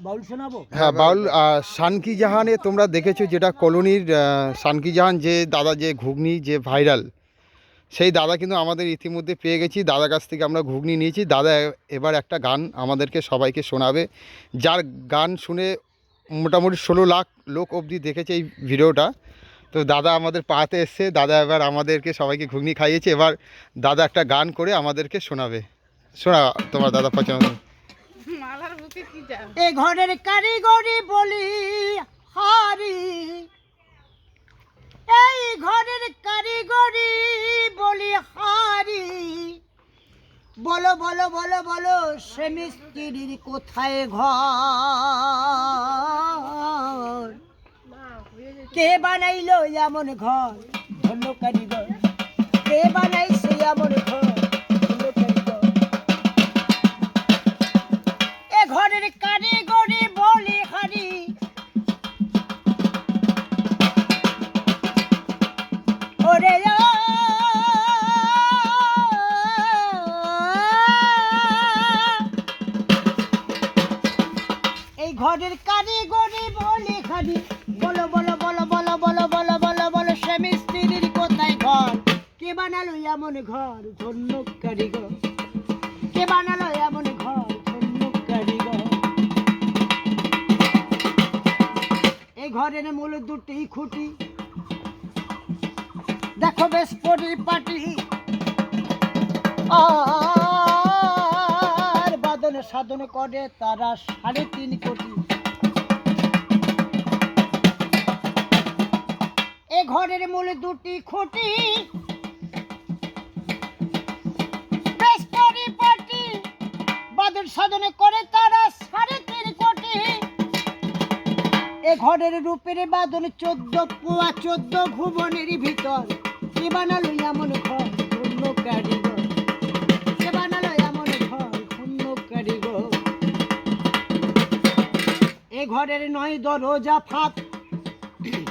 বাউল শোনাবো? হ্যাঁ বাউল। শানকি জাহানে তোমরা দেখেছো যেটা কলোনির শানকি জাহান যে দাদা যে ঘুগনি যে ভাইরাল, সেই দাদা কিন্তু আমাদের ইতিমধ্যে পেয়ে গেছি। দাদার কাছ থেকে আমরা ঘুগনি নিয়েছি। দাদা এবার একটা গান আমাদেরকে সবাইকে শোনাবে, যার গান শুনে মোটামুটি 16 লাখ লোক অবধি দেখেছে এই ভিডিওটা। তো দাদা আমাদের পাতে এসছে, দাদা এবার আমাদেরকে সবাইকে ঘুগনি খাইয়েছে। এবার দাদা একটা গান করে আমাদেরকে শোনাবে। শোনা তোমার দাদা পছন্দ। এ ঘরের কারিগরি বলি হারি, এই ঘরের কারিগরি বলি হারি, বলো বলো বলো বলো সে মিস্ত্রির কোথায় ঘর? কে বানাইলো এমন ঘর? ধন্য কারিগর। কে বানাইছে এমন ঘর? ধন্য কারিগর। এ ঘরের কারিগরি বলি হারি, ওরে এই ঘরের কারিগরি বলি হারি, বলো বলো বলো বলো বলো বলো বলো বলো সে মিস্ত্রির কোথায় ঘর? কে বানালো এমন ঘর? ধন্য কারিগর। কে বানালো এমন ঘর? ধন্য কারিগর। এই ঘরের মূল দুটি খুঁটি, দেখো বেশ পরিপাটি, আর বাদন সাধন করে তারা 3.5 কোটি। এ ঘরের মূল দুটি খুঁটি, বেশ পরিপাটি, বাদন সাধন করে তারা 3.5 কোটি। এ ঘরের রূপের বাদন 14 পোয়া 14 ভুবনের ভিতর। কে বানালো এমন ঘর? ধন্য কারিগর। কে বানালো এমন ঘর? ধন্য কারিগর। এ ঘরের 9 দরজা ফাঁক,